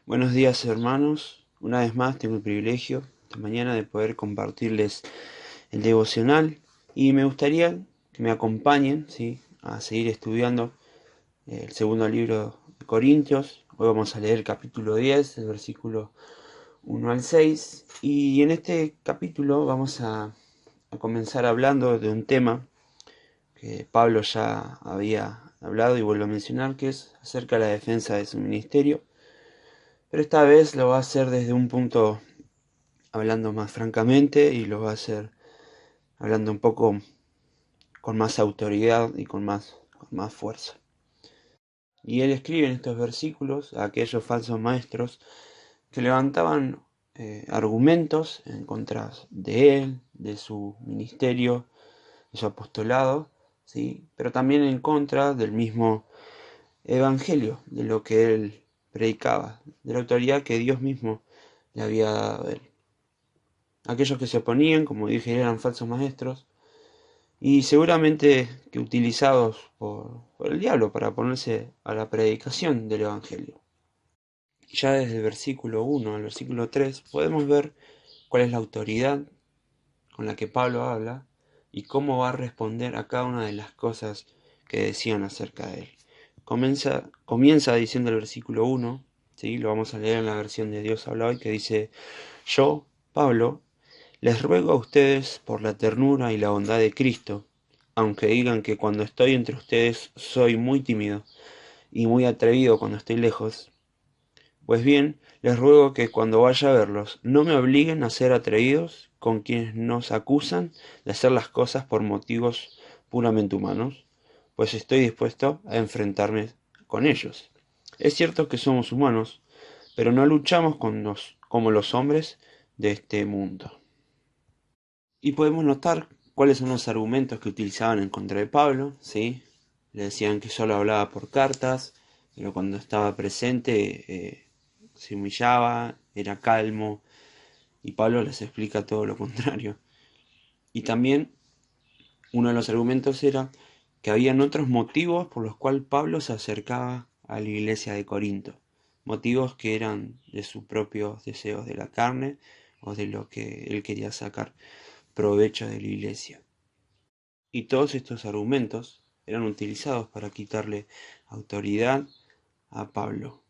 Buenos días, hermanos. Una vez más tengo el privilegio esta mañana de poder compartirles el devocional y me gustaría que me acompañen, ¿sí?, a seguir estudiando el segundo libro de Corintios. Hoy vamos a leer el capítulo 10, el versículo 1 al 6, y en este capítulo vamos a comenzar hablando de un tema que Pablo ya había hablado y vuelvo a mencionar, que es acerca de la defensa de su ministerio. Pero esta vez lo va a hacer desde un punto hablando más francamente y lo va a hacer hablando un poco con más autoridad y con más fuerza. Y él escribe en estos versículos a aquellos falsos maestros que levantaban argumentos en contra de él, de su ministerio, de su apostolado, ¿sí?, pero también en contra del mismo evangelio, de lo que él predicaba, de la autoridad que Dios mismo le había dado a él. Aquellos que se oponían, como dije, eran falsos maestros y seguramente que utilizados por el diablo para ponerse a la predicación del Evangelio. Y ya desde el versículo 1 al versículo 3 podemos ver cuál es la autoridad con la que Pablo habla y cómo va a responder a cada una de las cosas que decían acerca de él. Comienza diciendo el versículo 1, ¿sí? Lo vamos a leer en la versión de Dios habla hoy, que dice: Yo, Pablo, les ruego a ustedes por la ternura y la bondad de Cristo, aunque digan que cuando estoy entre ustedes soy muy tímido y muy atrevido cuando estoy lejos, pues bien, les ruego que cuando vaya a verlos no me obliguen a ser atrevidos con quienes nos acusan de hacer las cosas por motivos puramente humanos, pues estoy dispuesto a enfrentarme con ellos. Es cierto que somos humanos, pero no luchamos como los hombres de este mundo. Y podemos notar cuáles son los argumentos que utilizaban en contra de Pablo, ¿sí? Le decían que solo hablaba por cartas, pero cuando estaba presente se humillaba, era calmo, y Pablo les explica todo lo contrario. Y también uno de los argumentos era que habían otros motivos por los cuales Pablo se acercaba a la iglesia de Corinto, motivos que eran de sus propios deseos de la carne o de lo que él quería sacar provecho de la iglesia. Y todos estos argumentos eran utilizados para quitarle autoridad a Pablo.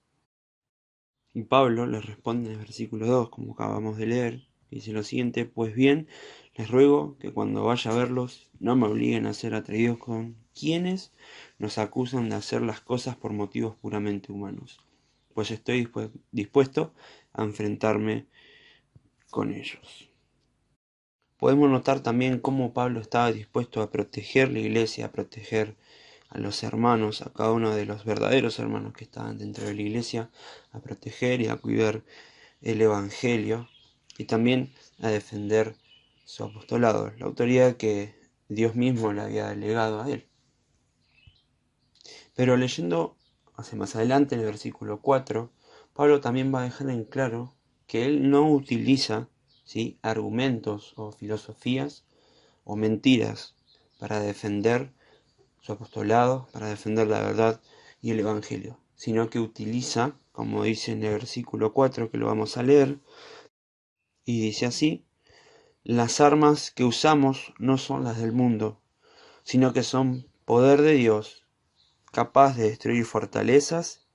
Y Pablo les responde en el versículo 2, como acabamos de leer, dice lo siguiente: Pues bien, les ruego que cuando vaya a verlos no me obliguen a ser atraídos con quienes nos acusan de hacer las cosas por motivos puramente humanos, pues estoy dispuesto a enfrentarme con ellos. Podemos notar también cómo Pablo estaba dispuesto a proteger la iglesia, a proteger a los hermanos, a cada uno de los verdaderos hermanos que estaban dentro de la iglesia, a proteger y a cuidar el Evangelio y también a defender su apostolado, la autoridad que Dios mismo le había delegado a él. Pero leyendo hacia más adelante en el versículo 4, Pablo también va a dejar en claro que él no utiliza, ¿sí?, argumentos o filosofías o mentiras para defender su apostolado, para defender la verdad y el Evangelio, sino que utiliza, como dice en el versículo 4, que lo vamos a leer, y dice así: las armas que usamos no son las del mundo, sino que son poder de Dios, capaz de destruir fortalezas,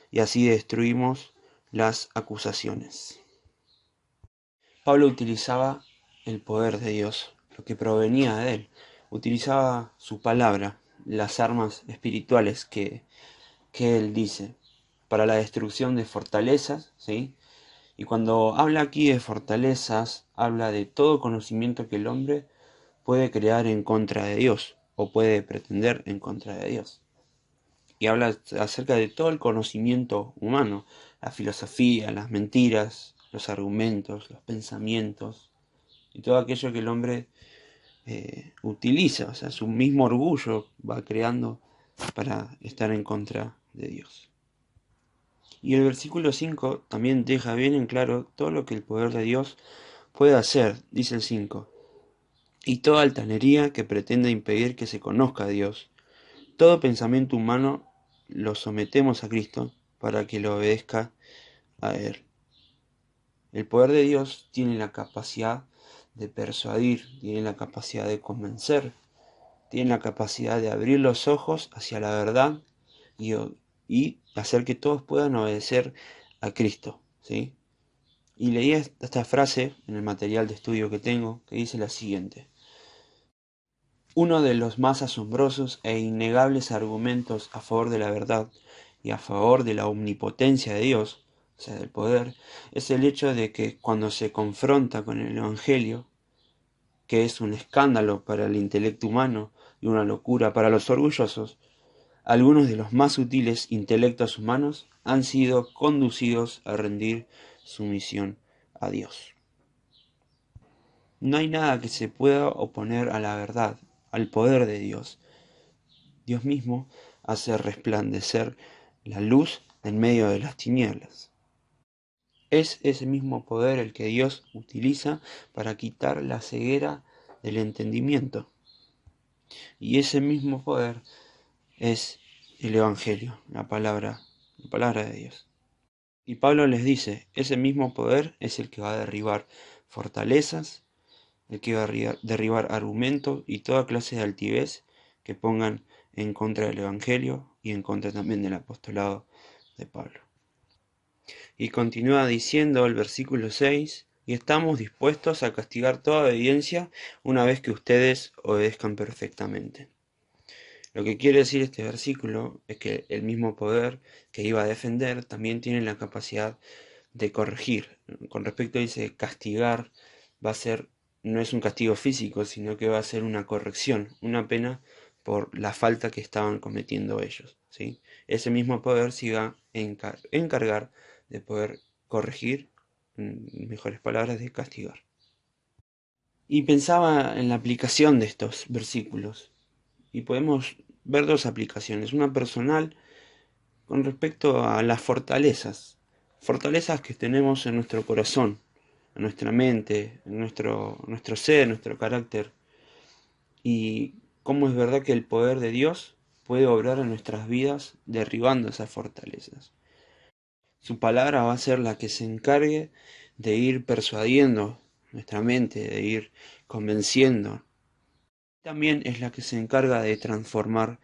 y así destruimos las acusaciones. Pablo utilizaba el poder de Dios, lo que provenía de él. Utilizaba su palabra, las armas espirituales que él dice, para la destrucción de fortalezas, ¿sí? Y cuando habla aquí de fortalezas, habla de todo conocimiento que el hombre puede crear en contra de Dios, o puede pretender en contra de Dios. Y habla acerca de todo el conocimiento humano, la filosofía, las mentiras, los argumentos, los pensamientos, y todo aquello que el hombre utiliza, o sea, su mismo orgullo va creando para estar en contra de Dios. Y el versículo 5 también deja bien en claro todo lo que el poder de Dios puede hacer, dice el 5: y toda altanería que pretenda impedir que se conozca a Dios. Todo pensamiento humano lo sometemos a Cristo para que lo obedezca a Él. El poder de Dios tiene la capacidad de persuadir, tiene la capacidad de convencer, tiene la capacidad de abrir los ojos hacia la verdad y hacer que todos puedan obedecer a Cristo, ¿sí? Y leí esta frase en el material de estudio que tengo, que dice la siguiente: uno de los más asombrosos e innegables argumentos a favor de la verdad y a favor de la omnipotencia de Dios, o sea, del poder, es el hecho de que cuando se confronta con el Evangelio, que es un escándalo para el intelecto humano y una locura para los orgullosos, algunos de los más sutiles intelectos humanos han sido conducidos a rendir sumisión a Dios. No hay nada que se pueda oponer a la verdad, al poder de Dios. Dios mismo hace resplandecer la luz en medio de las tinieblas. Es ese mismo poder el que Dios utiliza para quitar la ceguera del entendimiento. Y ese mismo poder es el Evangelio, la palabra de Dios. Y Pablo les dice, ese mismo poder es el que va a derribar fortalezas, el que va a derribar argumentos y toda clase de altivez que pongan en contra del Evangelio y en contra también del apostolado de Pablo. Y continúa diciendo el versículo 6, y estamos dispuestos a castigar toda obediencia una vez que ustedes obedezcan perfectamente. Lo que quiere decir este versículo es que el mismo poder que iba a defender también tiene la capacidad de corregir. Con respecto a ese castigar, va a ser, no es un castigo físico, sino que va a ser una corrección, una pena por la falta que estaban cometiendo ellos, ¿sí? Ese mismo poder se iba a encargar de poder corregir, en mejores palabras, de castigar. Y pensaba en la aplicación de estos versículos, y podemos ver dos aplicaciones, una personal con respecto a las fortalezas que tenemos en nuestro corazón, en nuestra mente, en nuestro ser, nuestro carácter, y cómo es verdad que el poder de Dios puede obrar en nuestras vidas derribando esas fortalezas. Su palabra va a ser la que se encargue de ir persuadiendo nuestra mente, de ir convenciendo. También es la que se encarga de transformar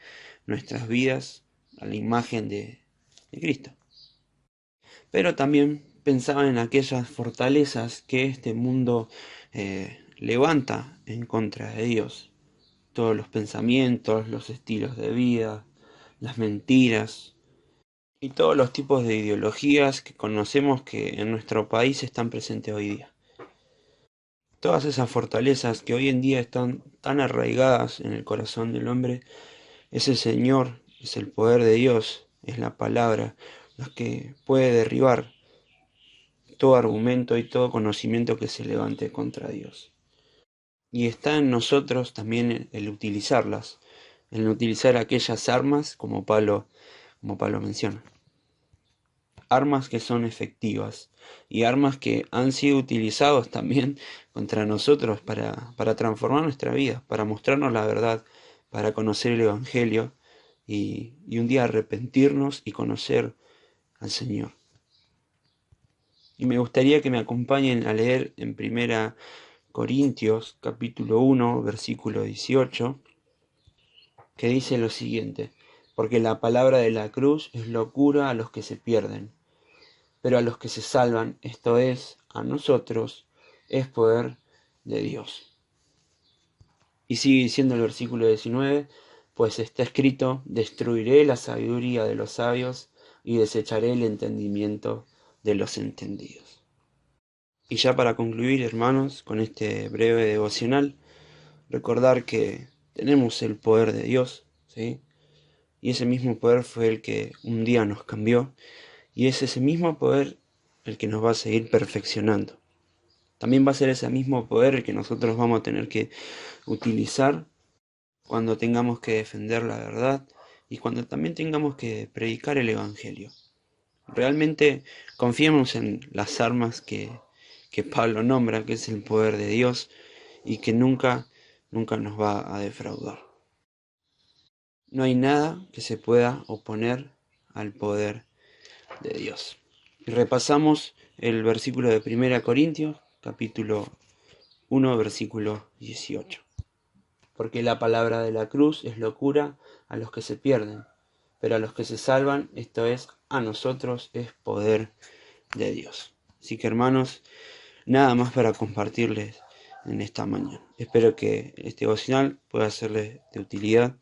nuestras vidas a la imagen de Cristo. Pero también pensaba en aquellas fortalezas que este mundo levanta en contra de Dios. Todos los pensamientos, los estilos de vida, las mentiras y todos los tipos de ideologías que conocemos que en nuestro país están presentes hoy día. Todas esas fortalezas que hoy en día están tan arraigadas en el corazón del hombre, es el Señor, es el poder de Dios, es la palabra, la que puede derribar todo argumento y todo conocimiento que se levante contra Dios. Y está en nosotros también el utilizarlas, el utilizar aquellas armas como Pablo menciona. Armas que son efectivas y armas que han sido utilizadas también contra nosotros para transformar nuestra vida, para mostrarnos la verdad, para conocer el Evangelio y un día arrepentirnos y conocer al Señor. Y me gustaría que me acompañen a leer en 1 Corintios capítulo 1 versículo 18, que dice lo siguiente: porque la palabra de la cruz es locura a los que se pierden, pero a los que se salvan, esto es, a nosotros, es poder de Dios. Y sigue diciendo el versículo 19, pues está escrito, destruiré la sabiduría de los sabios y desecharé el entendimiento de los entendidos. Y ya para concluir, hermanos, con este breve devocional, recordar que tenemos el poder de Dios, ¿sí? Y ese mismo poder fue el que un día nos cambió, y es ese mismo poder el que nos va a seguir perfeccionando. También va a ser ese mismo poder el que nosotros vamos a tener que utilizar cuando tengamos que defender la verdad y cuando también tengamos que predicar el Evangelio. Realmente confiemos en las armas que Pablo nombra, que es el poder de Dios y que nunca nos va a defraudar. No hay nada que se pueda oponer al poder de Dios. Y repasamos el versículo de 1 Corintios, capítulo 1, versículo 18. Porque la palabra de la cruz es locura a los que se pierden, pero a los que se salvan, esto es, a nosotros, es poder de Dios. Así que, hermanos, nada más para compartirles en esta mañana. Espero que este devocional pueda serles de utilidad,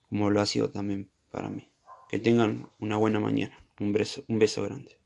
como lo ha sido también para mí. Que tengan una buena mañana. Un beso grande.